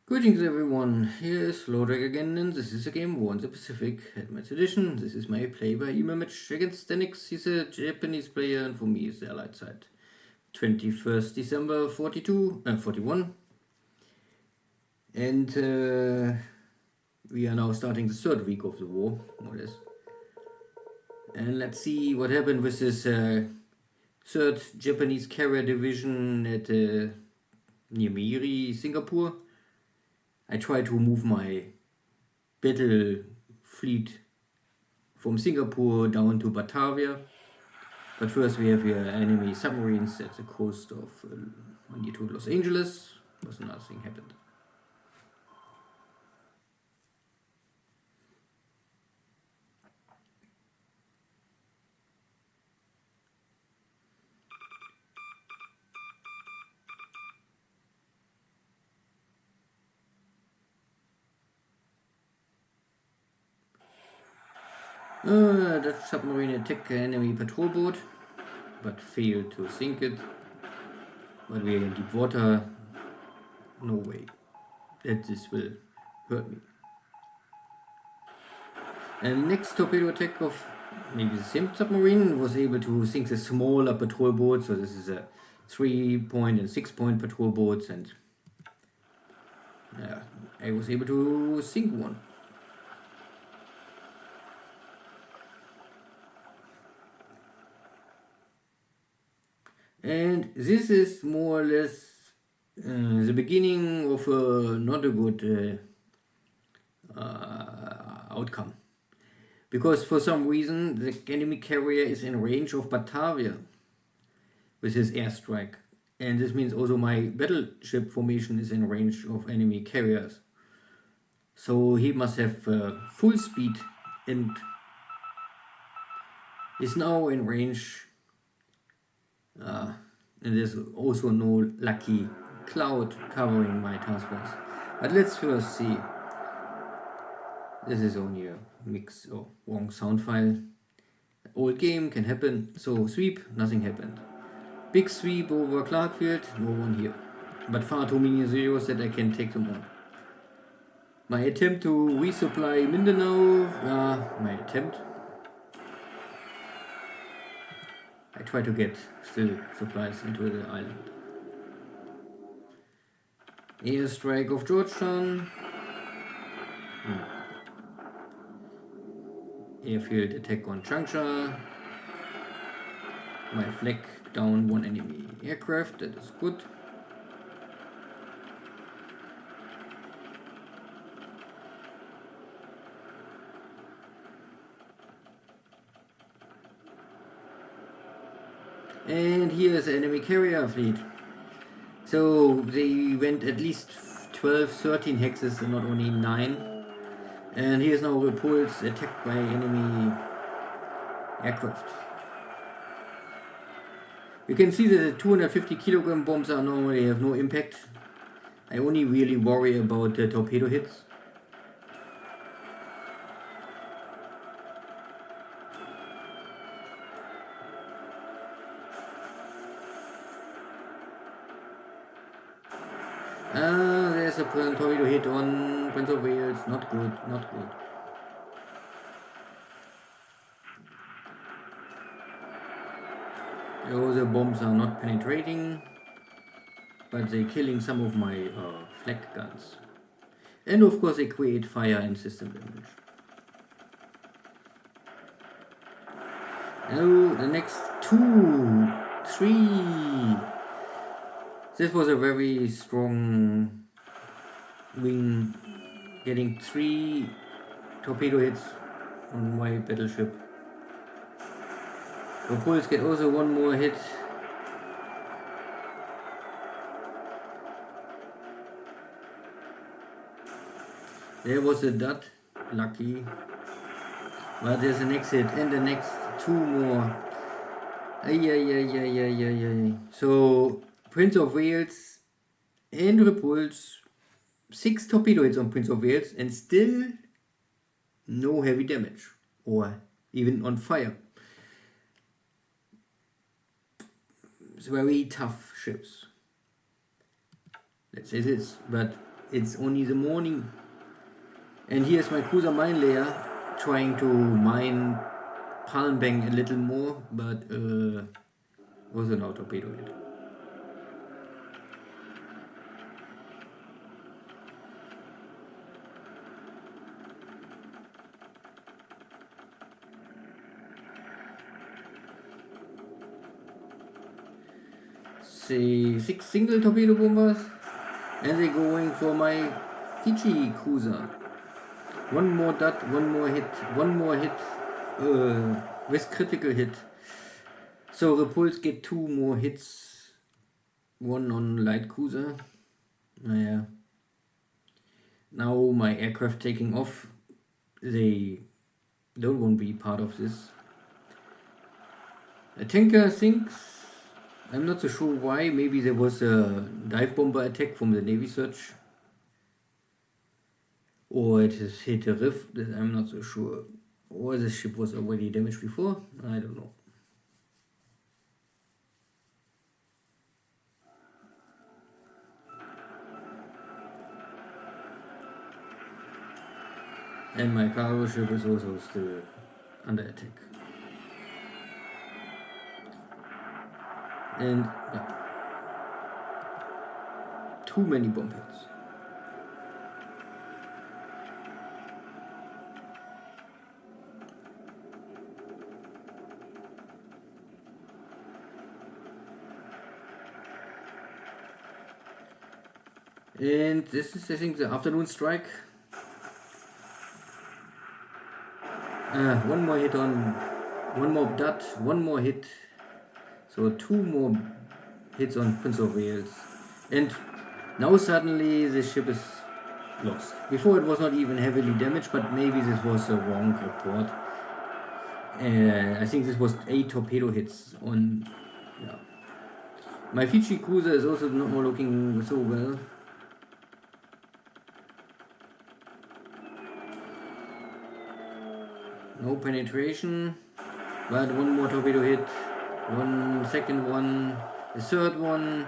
Greetings everyone, here's Lodrik again, and this is a game War in the Pacific, Helmets Edition. This is my play-by-email match against Deaniks. He's a Japanese player, and for me is the Allied side. 21st December 41. And we are now starting the third week of the war, more or less. And let's see what happened with this third Japanese carrier division at near Miri, Singapore. I try to move my battle fleet from Singapore down to Batavia. But first we have here enemy submarines at the coast of near to Los Angeles, because nothing happened. Dutch submarine attack enemy patrol boat, but failed to sink it. But we are in deep water. No way that this will hurt me. And next torpedo attack of maybe the same submarine was able to sink the smaller patrol boat. So this is a 3-point and 6-point patrol boats, and yeah, I was able to sink one. And this is more or less the beginning of not a good outcome. Because for some reason the enemy carrier is in range of Batavia with his airstrike. And this means also my battleship formation is in range of enemy carriers. So he must have full speed and is now in range. And there's also no lucky cloud covering my task force. But let's first see. This is only a mix or wrong sound file. Old game, can happen. So sweep, nothing happened. Big sweep over Clarkfield, no one here. But far too many zeros that I can take them on. My attempt to resupply Mindanao, my attempt. I try to get still supplies into the island. Airstrike of Georgetown. Airfield attack on Changsha. My flag down one enemy aircraft, that is good. And here is the enemy carrier fleet. So they went at least 12, 13 hexes and not only 9. And here's now repulse attacked by enemy aircraft. You can see that the 250 kilogram bombs are normally have no impact. I only really worry about the torpedo hits. There's a torpedo hit on Prince of Wales. Not good, not good. Oh, the bombs are not penetrating, but they're killing some of my flak guns. And of course they create fire and system damage. Now the next 2, 3. This was a very strong wing, getting 3 torpedo hits on my battleship. Repulse get also one more hit. There was a dot, lucky. But there's the next hit and the next 2 more. So Prince of Wales and Repulse, 6 torpedo hits on Prince of Wales and still no heavy damage or even on fire. It's very tough ships. Let's say this, but It's only the morning. And here's my cruiser mine layer trying to mine Palmbang a little more, but was an torpedo hit. Say 6 single torpedo bombers, and they're going for my Fiji cruiser. One more dot, one more hit with critical hit. So Repulse get 2 more hits, one on light cruiser. Naja. Now my aircraft taking off, they don't want to be part of this. A tanker sinks. I'm not so sure why. Maybe there was a dive bomber attack from the Navy search. Or it has hit a riff. I'm not so sure. Or the ship was already damaged before. I don't know. And my cargo ship is also still under attack. And yeah, too many bomb hits. And this is, I think, the afternoon strike. One more hit on, one more dot, one more hit. So 2 more hits on Prince of Wales. And now suddenly the ship is lost. Before it was not even heavily damaged, but maybe this was a wrong report. I think this was 8 torpedo hits on. Yeah. My Fiji cruiser is also not more looking so well. No penetration, but one more torpedo hit, one second one, the third one.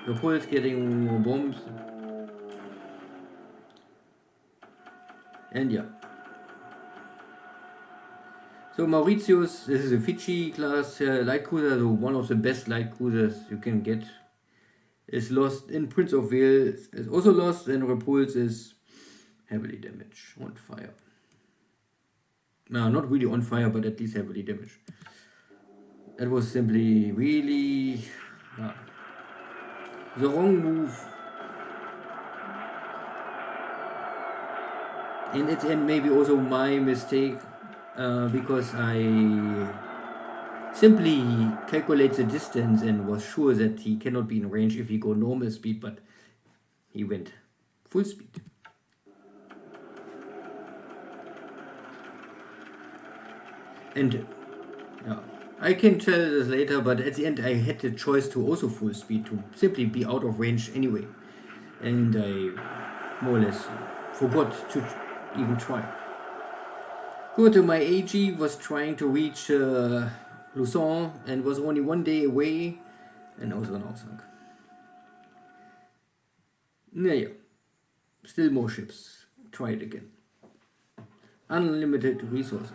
Repulse getting more bombs. And yeah. So Mauritius, this is a Fiji class light cruiser, so one of the best light cruisers you can get, is lost. In Prince of Wales is also lost, and Repulse is heavily damaged, on fire. No, not really on fire, but at least heavily damaged. That was simply really the wrong move. And at the end, maybe also my mistake, because I simply calculate the distance and was sure that he cannot be in range if he go normal speed, but he went full speed. And yeah, I can tell this later, but at the end I had the choice to also full speed to simply be out of range anyway. And I more or less forgot to even try. Good, my AG was trying to reach Luzon and was only 1 day away, and also now sunk. Naja, still more ships. Try it again. Unlimited resources.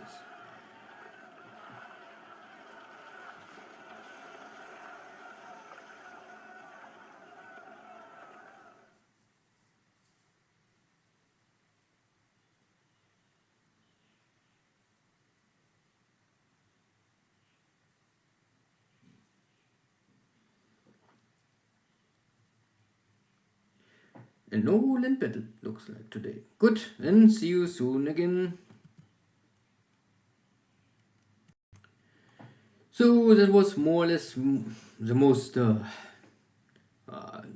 And no land battle looks like today. Good, and see you soon again. So that was more or less the most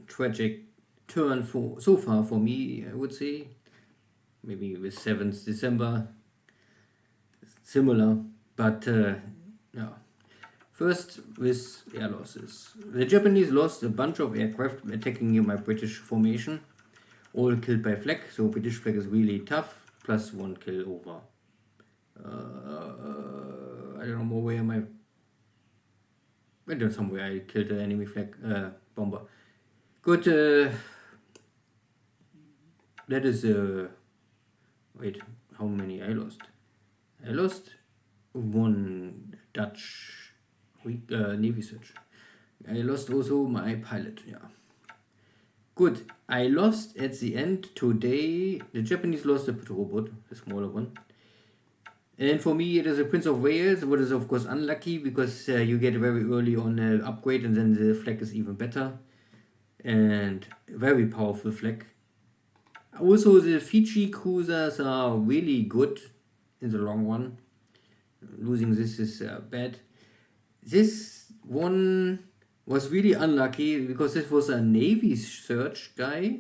tragic turn for so far for me, I would say. Maybe with 7th December, similar, but yeah. First with air losses. The Japanese lost a bunch of aircraft attacking near my British formation, all killed by flak, so British flag is really tough, plus 1 kill over. I don't know where my... I don't know somewhere I killed the enemy flag bomber. Good, That is wait, how many I lost? I lost one Dutch Navy search. I lost also my pilot, yeah. Good. I lost at the end today. The Japanese lost the patrol boat, the smaller one. And for me, it is a Prince of Wales, what is of course unlucky because you get very early on an upgrade and then the flag is even better. And very powerful flag. Also, the Fiji cruisers are really good in the long run. Losing this is bad. This one was really unlucky because this was a Navy search guy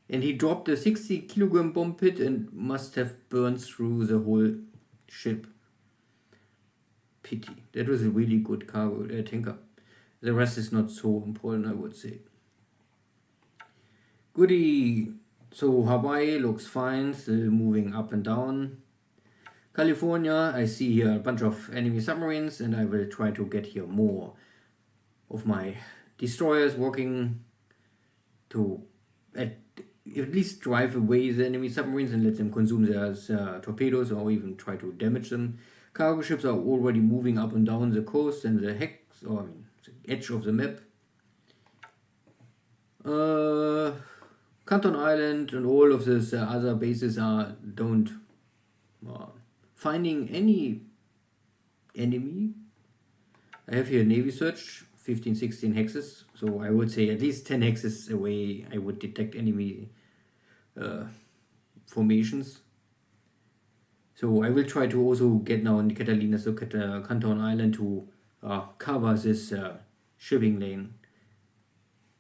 and he dropped a 60 kilogram bomb pit and must have burned through the whole ship. Pity. That was a really good cargo tanker. The rest is not so important, I would say. Goody. So Hawaii looks fine, still moving up and down. California, I see here a bunch of enemy submarines and I will try to get here more of my destroyers working to at least drive away the enemy submarines and let them consume their torpedoes or even try to damage them. Cargo ships are already moving up and down the coast and the hex, or I mean, the edge of the map. Canton Island and all of these other bases are don't finding any enemy. I have here Navy search, 15, 16 hexes, so I would say at least 10 hexes away I would detect enemy formations. So I will try to also get now in Catalina's look at Canton Island to cover this shipping lane.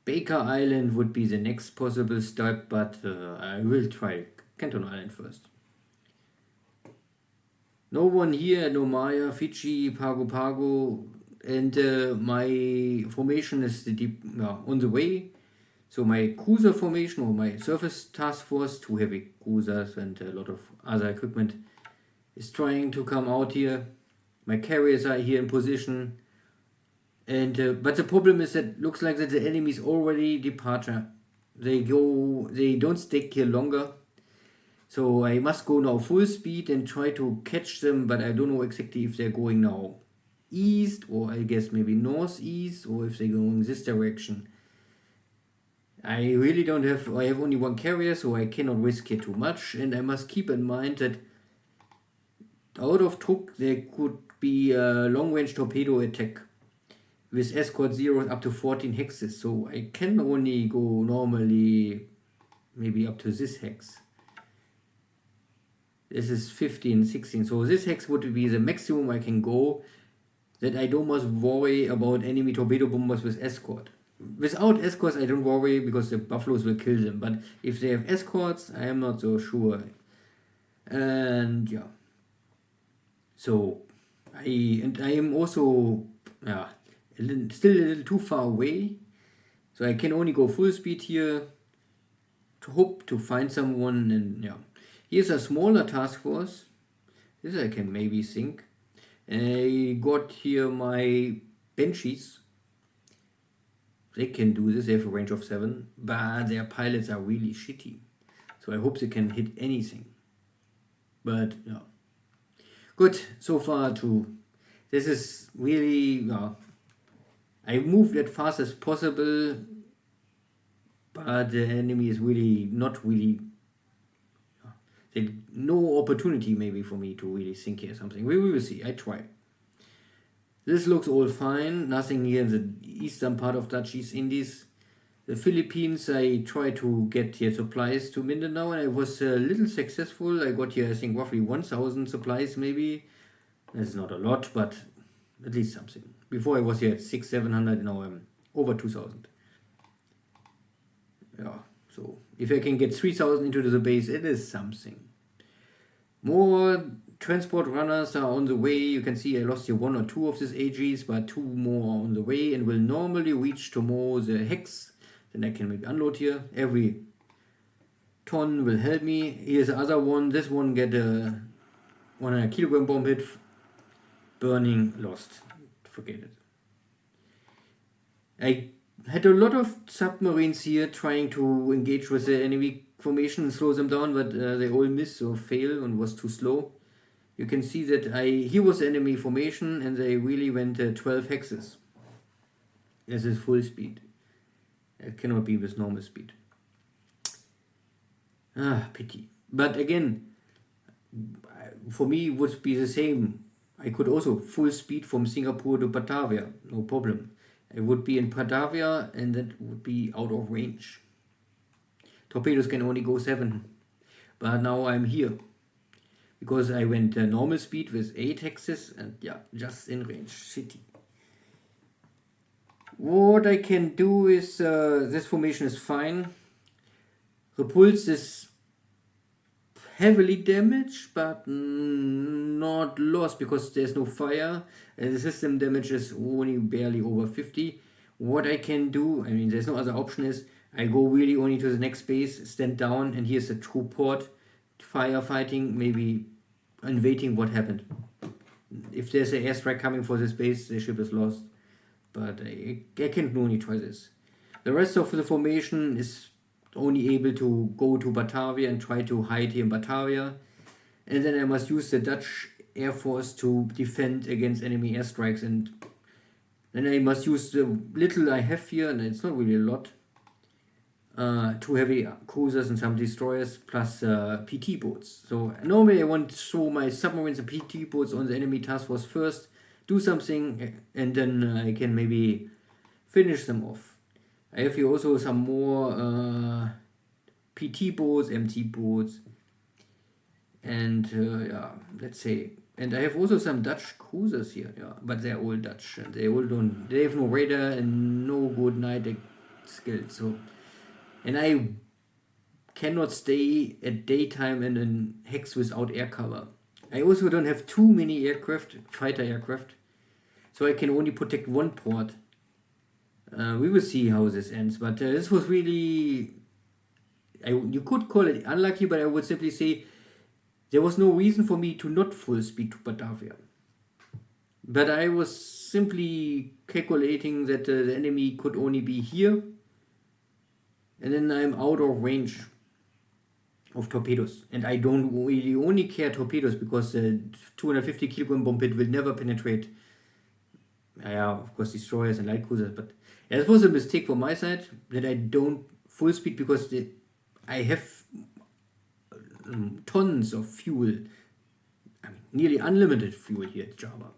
Baker Island would be the next possible step, but I will try Canton Island first. No one here at Nomaya, Fiji, Pago Pago, and my formation is on the way. So my cruiser formation or my surface task force, 2 heavy cruisers and a lot of other equipment, is trying to come out here. My carriers are here in position. And but the problem is that looks like that the enemy is already departure. They don't stick here longer. So I must go now full speed and try to catch them, but I don't know exactly if they're going now east or I guess maybe northeast or if they're going this direction. I really don't have, I have only one carrier, so I cannot risk it too much, and I must keep in mind that out of Truk there could be a long-range torpedo attack with escort zeros up to 14 hexes, so I can only go normally maybe up to this hex. This is 15, 16, so this hex would be the maximum I can go, that I don't must worry about enemy torpedo bombers with escort. Without escorts I don't worry because the buffaloes will kill them, but if they have escorts I am not so sure. And yeah, so I am also still a little too far away, so I can only go full speed here to hope to find someone. And yeah, here's a smaller task force. This I can maybe sink. I got here my Banshees. They can do this, they have a range of 7, but their pilots are really shitty. So I hope they can hit anything. But yeah. Good, so far too. This is really, I moved as fast as possible, but the enemy is really not really, no opportunity maybe for me to really sink here something. We will see, I try. This looks all fine, nothing here in the eastern part of Dutch East Indies. The Philippines, I try to get here supplies to Mindanao and I was a little successful. I got here I think roughly 1,000 supplies maybe. That's not a lot, but at least something. Before I was here at 600-700, now I'm over 2,000. Yeah, so if I can get 3,000 into the base, it is something. More transport runners are on the way. You can see I lost here 1 or 2 of these AGs, but 2 more are on the way and will normally reach tomorrow the hex. Then I can maybe unload here. Every ton will help me. Here's the other one. This one get a 100 kilogram bomb hit. Burning, lost. Forget it. I had a lot of submarines here trying to engage with the enemy formation and slow them down, but they all miss or fail and was too slow. You can see that he was enemy formation and they really went 12 hexes. This is full speed. It cannot be with normal speed. Ah, pity. But again, for me it would be the same. I could also full speed from Singapore to Batavia, no problem. I would be in Batavia and that would be out of range. Torpedoes can only go 7, but now I'm here. Because I went normal speed with 8 hexes and yeah, just in range. Shitty. What I can do is, this formation is fine. Repulse is heavily damaged, but not lost because there's no fire. And the system damage is only barely over 50. What I can do, I mean, there's no other option, is I go really only to the next base, stand down, and here's the true port. Firefighting, maybe, and waiting what happened. If there's an airstrike coming for this base, the ship is lost. But I can only try this. The rest of the formation is only able to go to Batavia and try to hide here in Batavia. And then I must use the Dutch Air Force to defend against enemy airstrikes. And then I must use the little I have here, and it's not really a lot. 2 heavy cruisers and some destroyers, plus PT boats. So normally I want to show my submarines and PT boats on the enemy task force first, do something, and then I can maybe finish them off. I have here also some more PT boats, MT boats, and yeah, let's say. And I have also some Dutch cruisers here, yeah, but they're all Dutch and they have no radar and no good night skills. So, and I cannot stay at daytime and in hex without air cover. I also don't have too many fighter aircraft, so I can only protect one port. We will see how this ends, but this was really, you could call it unlucky, but I would simply say there was no reason for me to not full speed to Batavia. But I was simply calculating that the enemy could only be here, and then I'm out of range of torpedoes, and I don't really only care torpedoes because the 250 kilogram bomb pit will never penetrate. Yeah, of course destroyers and light cruisers, but it was a mistake from my side that I don't full speed because I have tons of fuel. I mean, nearly unlimited fuel here at Java.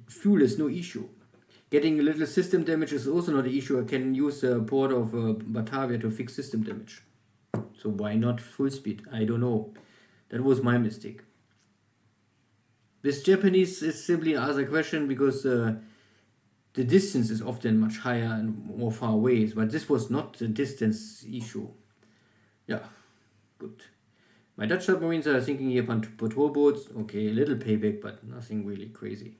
Fuel is no issue. Getting a little system damage is also not an issue. I can use the port of Batavia to fix system damage. So why not full speed? I don't know. That was my mistake. This Japanese is simply another question because the distance is often much higher and more far away. But this was not the distance issue. Yeah, good. My Dutch submarines are sinking here on patrol boats. Okay, a little payback, but nothing really crazy.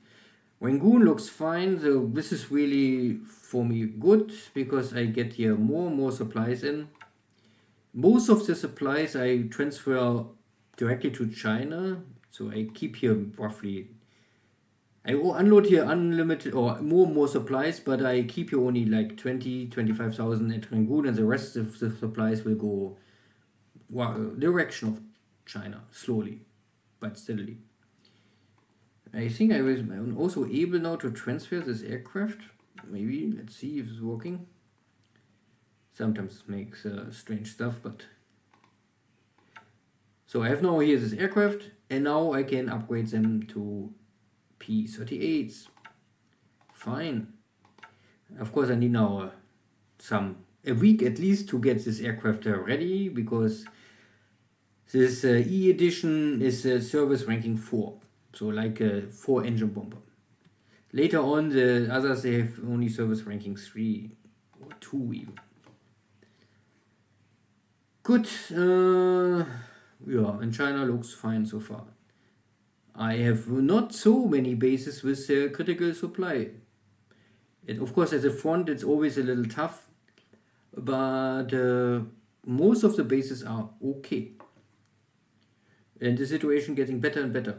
Rangoon looks fine, so this is really for me good because I get here more supplies in. Most of the supplies I transfer directly to China, so I keep here roughly, I unload here unlimited or more supplies, but I keep here only like 25,000 at Rangoon, and the rest of the supplies will go direction of China, slowly but steadily. I think I was also able now to transfer this aircraft. Maybe, let's see if it's working. Sometimes makes strange stuff, but... So I have now here this aircraft, and now I can upgrade them to P-38s. Fine. Of course I need now a week at least to get this aircraft ready, because this E edition is service ranking 4. So like a 4 engine bomber. Later on the others, they have only service ranking 3 or 2 even. Good. Yeah, and China looks fine so far. I have not so many bases with critical supply. Of course at the front it's always a little tough, but most of the bases are okay. And the situation getting better and better.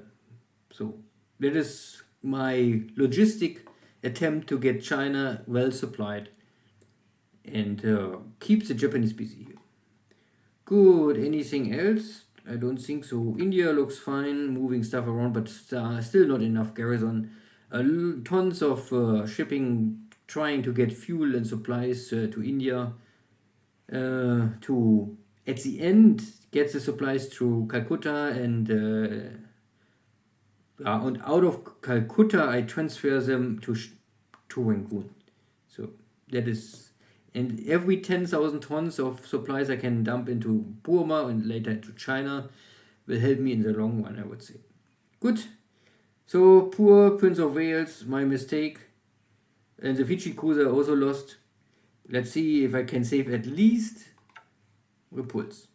So that is my logistic attempt to get China well supplied and keep the Japanese busy here. Good. Anything else? I don't think so. India looks fine, moving stuff around, but still not enough garrison. Tons of shipping, trying to get fuel and supplies to India. To at the end get the supplies to Calcutta and out of Calcutta I transfer them to Rangoon. So that is, and every 10,000 tons of supplies I can dump into Burma and later into China will help me in the long run, I would say. Good. So poor Prince of Wales, my mistake. And the Fiji cruiser also lost. Let's see if I can save at least Repulse.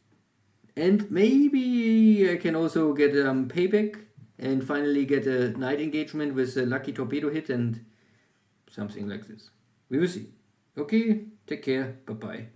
And maybe I can also get payback and finally get a night engagement with a lucky torpedo hit and something like this. We will see. Okay, take care. Bye bye.